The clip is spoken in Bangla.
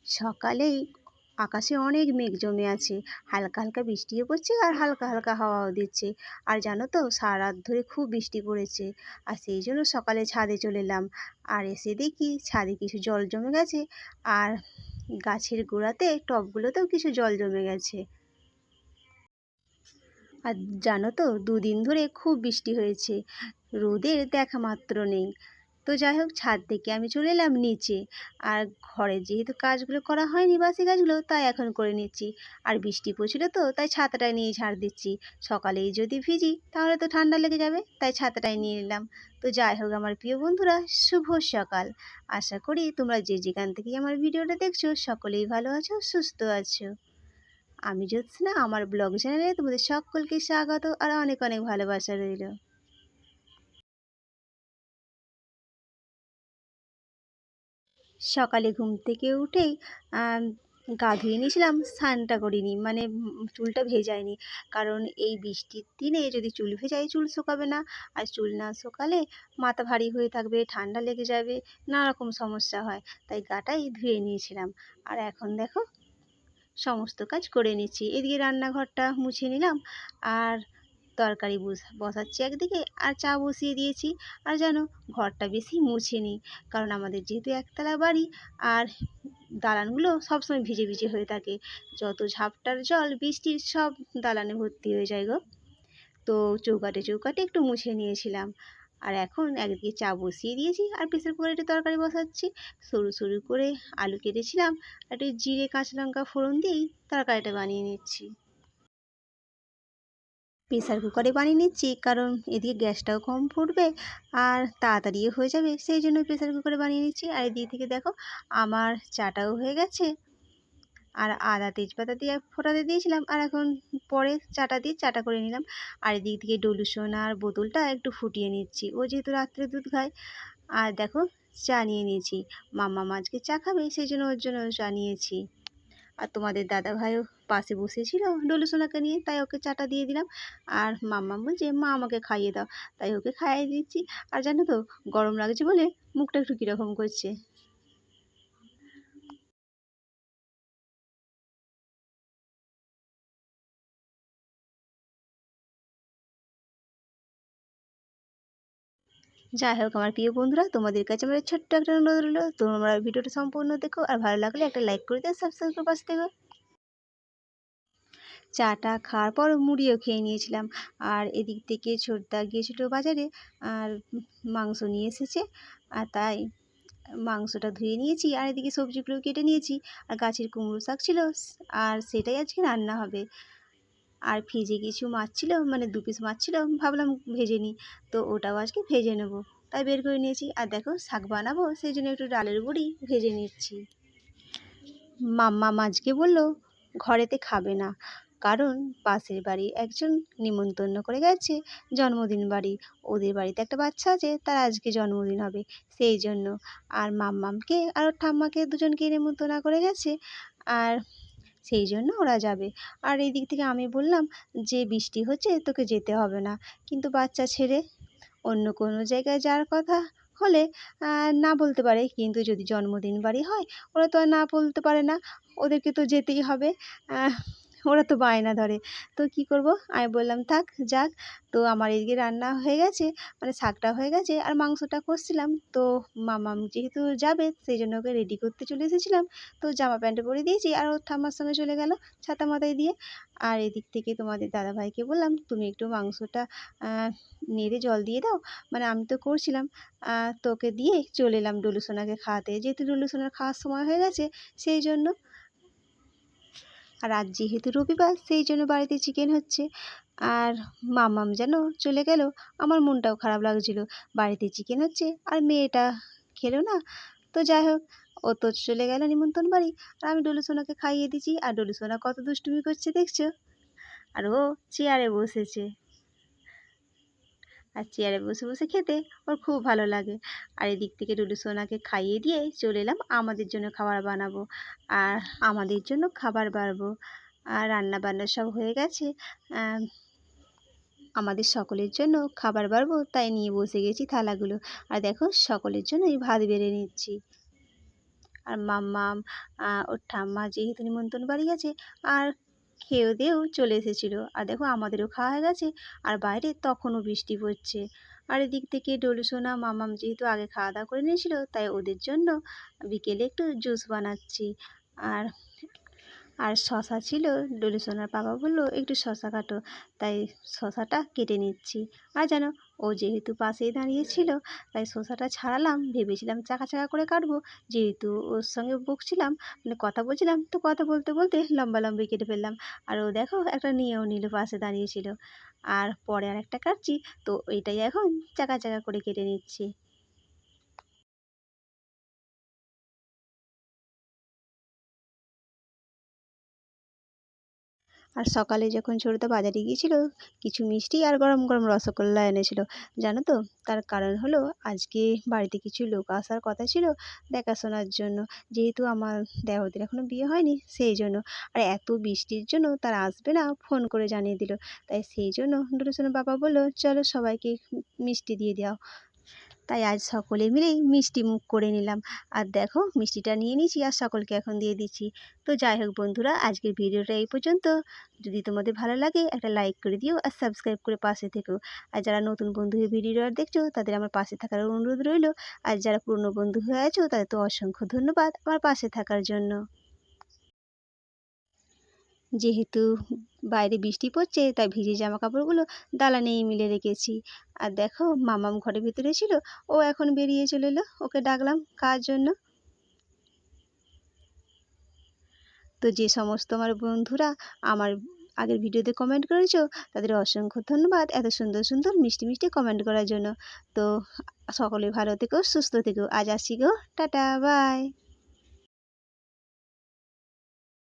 সকালেই আকাশে অনেক মেঘ জমে আছে। হালকা হালকা বৃষ্টিও পড়ছে আর হালকা হালকা হাওয়াও দিচ্ছে। আর জানো তো সারা রাত ধরে খুব বৃষ্টি পড়েছে। আর সেই জন্য সকালে ছাদে চলে এলাম। আর এসে দেখি ছাদে কিছু জল জমে গেছে। আর গাছের গোড়াতে টবগুলোতেও কিছু জল জমে গেছে। আর জানো তো দুদিন ধরে খুব বৃষ্টি হয়েছে, রোদের দেখা মাত্র নেই। তো যাই হোক ছাদ থেকে আমি চলে এলাম নিচে। আর ঘরে যেহেতু কাজগুলো করা হয়নি বাসি কাজগুলো, তাই এখন করে নিচ্ছি। আর বৃষ্টি পড়ছিল তো তাই ছাতাটাই নিয়ে ঝাড় দিচ্ছি। সকালেই যদি ভিজি তাহলে তো ঠান্ডা লেগে যাবে, তাই ছাতাটাই নিয়ে নিলাম। তো যাই হোক আমার প্রিয় বন্ধুরা, শুভ সকাল। আশা করি তোমরা যে যেখান থেকে আমার ভিডিওটা দেখছো সকলেই ভালো আছো, সুস্থ আছো। আমি জ্যোৎস্না, আমার ব্লগ চ্যানেলে তোমাদের সকলকে স্বাগত আর অনেক অনেক ভালোবাসা রইল। সকালে ঘুম থেকে উঠেই গা ধুয়ে নিয়েছিলাম, স্নানটা করিনি, মানে চুলটা ভেজাইনি। কারণ এই বৃষ্টির দিনে যদি চুল ভেজাই চুল শুকাবে না। আর চুল না শুকালে মাথা ভারী হয়ে থাকবে, ঠান্ডা লেগে যাবে, নানা রকম সমস্যা হয়। তাই গাটাই ধুয়ে নিয়েছিলাম। আর এখন দেখো সমস্ত কাজ করে নিচ্ছি। এদিকে রান্নাঘরটা মুছে নিলাম। আর তরকারি বসাচ্ছি একদিকে, আর চা বসিয়ে দিয়েছি। আর জানো ঘরটা বেশি মুছিনি, কারণ আমাদের যেহেতু একতলা বাড়ি আর দালানগুলো সবসময় ভিজে ভিজে হয়ে থাকে। যত ঝাপটার জল বৃষ্টির সব দালানে ভর্তি হয়ে যায় গো। তো চৌকাঠে চৌকাঠে একটু মুছে নিয়েছিলাম। আর এখন একদিকে চা বসিয়ে দিয়েছি আর প্রেসার কুকারে একটু তরকারি বসাচ্ছি। সরু সরু করে আলু কেটেছিলাম, একটু জিরে কাঁচা লঙ্কা ফোড়ন দিয়েই তরকারিটা বানিয়ে নিচ্ছি। প্রেসার কুকারে বানিয়ে নিচ্ছি কারণ এদিকে গ্যাসটাও কম ফুটবে আর তাড়াতাড়িও হয়ে যাবে, সেই জন্য প্রেসার কুকারে বানিয়ে নিচ্ছি। আর এদিক থেকে দেখো আমার চাটাও হয়ে গেছে। আর আদা তেজপাতা দিয়ে ফোটাতে দিয়েছিলাম, আর এখন পরে চাটা দিয়ে চাটা করে নিলাম। আর এদিক থেকে ডলু সোনার বোতলটা একটু ফুটিয়ে নিচ্ছি, ও যেহেতু রাত্রে দুধ খায়। আর দেখো চা নিয়ে নিয়েছি, মাম্মা আজকে চা খাবে সেই জন্য ওর জন্য চা নিয়েছি। আর তোমাদের দাদা ভাইও পাশে বসেছিল ডলু সোনাকে নিয়ে, তাই ওকে চাটা দিয়ে দিলাম। আর মাম্মা বলছে মা আমাকে খাইয়ে দাও, তাই ওকে খাইয়ে দিচ্ছি। আর জানো তো গরম লাগছে বলে মুখটা একটু কীরকম করছে। যাই হোক আমার প্রিয় বন্ধুরা, তোমাদের কাছে আমার ছোট্ট একটা অনুরোধ রইলো, তোমরা ভিডিওটা সম্পূর্ণ দেখো আর ভালো লাগলে একটা লাইক করে দিও, সাবস্ক্রাইব করে পাশে থেকো। চাটা খাওয়ার পর মুড়িও খেয়ে নিয়েছিলাম। আর এদিক থেকে ছোটদা গিয়েছিল বাজারে, আর মাংস নিয়ে এসেছে। আর তাই মাংসটা ধুয়ে নিয়েছি আর এদিকে সবজিগুলো কেটে নিয়েছি। আর গাছের কুমড়ো শাক ছিল, আর সেটাই আজকে রান্না হবে। আর ফ্রিজে কিছু মাছ ছিল, মানে 2 পিস মাছ ছিল, ভাবলাম ভেজে নিই। তো ওটাও আজকে ভেজে নেব, তাই বের করে নিয়েছি। আর দেখো শাক বানাবো সেই জন্য একটু ডালের বড়ি ভেজে নিচ্ছি। মাম্মা আজকে বলল ঘরেতে খাবে না, কারণ পাশের বাড়ি একজন নিমন্ত্রণ করে গেছে, জন্মদিন বাড়ি। ওদের বাড়িতে একটা বাচ্চা আছে, তার আজকে জন্মদিন হবে, সেই জন্য। আর মাম্মামকে আর ওর ঠাম্মাকে দুজনকে নিমন্ত্রণ করে গেছে। আর সেই জন্য ওরা যাবে। আর এই দিক থেকে আমি বললাম যে বৃষ্টি হচ্ছে তোকে যেতে হবে না, কিন্তু বাচ্চা ছেড়ে অন্য কোনো জায়গায় যাওয়ার কথা হলে না বলতে পারে, কিন্তু যদি জন্মদিন বাড়ি হয় ওরা তো আর না বলতে পারে না, ওদেরকে তো যেতেই হবে। আহ, ওরা তো বায়না ধরে। তো কি করব, আমি বললাম থাক যাক। তো আমার এদিকে রান্না হয়ে গেছে, মানে শাকটা হয়ে গেছে আর মাংসটা কষছিলাম। তো মামাম যেহেতু যাবে সেই জন্য ওকে রেডি করতে চলে এসেছিলাম। তো জামা প্যান্ট পরে দিয়েছি আর ওর ঠাম্মার সঙ্গে চলে গেল ছাতা মাথায় দিয়ে। আর এদিক থেকে তোমাদের দাদাভাইকে বললাম তুমি একটু মাংসটা নেড়ে জল দিয়ে দাও, মানে আমি তো করছিলাম। তোকে দিয়ে চলে এলাম ডলু সোনাকে খাওয়াতে, যেহেতু ডলু সোনার খাওয়ার সময় হয়ে গেছে সেই জন্য। আর আজ যেহেতু রবিবার সেই জন্য বাড়িতে চিকেন হচ্ছে। আর মামাম যেন চলে গেল, আমার মনটাও খারাপ লাগছিল। বাড়িতে চিকেন হচ্ছে আর মেয়েটা খেলো না। তো যাই হোক, ও তো চলে গেল নিমন্ত্রণ বাড়ি, আর আমি ডলু সোনাকে খাইয়ে দিচ্ছি। আর ডলু সোনা কত দুষ্টুমি করছে দেখছো। আর ও চেয়ারে বসেছে, আর চেয়ারে বসে বসে খেতে ওর খুব ভালো লাগে। আর এদিক থেকে ডুডু সোনাকে খাইয়ে দিয়ে চলে এলাম আমাদের জন্য খাবার বানাবো। আর আমাদের জন্য খাবার বাড়বো। আর রান্না বান্না সব হয়ে গেছে। আম, আমাদের সকলের জন্য খাবার বাড়বো, তাই নিয়ে বসে গেছি থালাগুলো। আর দেখো সকলের জন্য এই ভাত বেড়ে নিচ্ছি। আর মাম্মাম ওর ঠাম্মা যেহেতু নিমন্ত্রণ বাড়ি গেছে আর খেয়েও দেয়েও চলে এসেছিলো। আর দেখো আমাদেরও খাওয়া হয়ে গেছে আর বাইরে তখনও বৃষ্টি পড়ছে। আর এদিক থেকে ডলু সোনা মামাম যেহেতু আগে খাওয়া দাওয়া করে নিয়েছিল তাই ওদের জন্য বিকেলে একটু জুস বানাচ্ছি। আর আর শশা ছিল, ডলি সোনার বাবা বললো একটু শশা কাটো, তাই শশাটা কেটে নিচ্ছি। আর জানো ও যেহেতু পাশেই দাঁড়িয়েছিল তাই শশাটা ছাড়ালাম, ভেবেছিলাম চাকা চাকা করে কাটবো, যেহেতু ওর সঙ্গে বকছিলাম মানে কথা বলছিলাম তো কথা বলতে বলতে লম্বা লম্বি কেটে ফেললাম। আর ও দেখো একটা নিয়েও নিল, পাশে দাঁড়িয়েছিল। আর পরে আর একটা কাটছি, তো এইটাই এখন চাকা চাকা করে কেটে নিচ্ছি। আর সকালে যখন ছোটদা বাজারে গিয়েছিল কিছু মিষ্টি আর গরম গরম রসগোল্লা এনেছিল, জানো তো। তার কারণ হলো আজকে বাড়িতে কিছু লোক আসার কথা ছিল দেখাশোনার জন্য, যেহেতু আমার দেওরদের এখনো বিয়ে হয়নি সেই জন্য। আর এত বৃষ্টির জন্য তারা আসবে না ফোন করে জানিয়ে দিল, তাই সেই জন্য ডোরেশনের বাবা বললো চলো সবাইকে মিষ্টি দিয়ে দাও। তাই আজ সকলে মিলেই মিষ্টি মুখ করে নিলাম। আর দেখো মিষ্টিটা নিয়ে নিয়েছি আর সকলকে এখন দিয়ে দিচ্ছি। তো যাই হোক বন্ধুরা, আজকের ভিডিওটা এই পর্যন্ত। যদি তোমাদের ভালো লাগে একটা লাইক করে দিও আর সাবস্ক্রাইব করে পাশে থেকো। আর যারা নতুন বন্ধু হয়ে ভিডিওটা দেখছো তাদের আমার পাশে থাকার অনুরোধ রইল। আর যারা পুরনো বন্ধু হয়ে আছো তাদের তো অসংখ্য ধন্যবাদ আমার পাশে থাকার জন্য। যেহেতু বাইরে বৃষ্টি পড়ছে তাই ভিজে জামা কাপড়গুলো দালানেই মিলে রেখেছি। আর দেখো মামাম ঘরের ভিতরে ছিল, ও এখন বেরিয়ে চলে এলো, ওকে ডাকলাম খাওয়ার জন্য। তো যে সমস্ত আমার বন্ধুরা আমার আগের ভিডিওতে কমেন্ট করেছো তাদের অসংখ্য ধন্যবাদ এত সুন্দর সুন্দর মিষ্টি মিষ্টি কমেন্ট করার জন্য। তো সকলে ভালো থেকো সুস্থ থেকো, আজ আসি গো, টাটা বাই।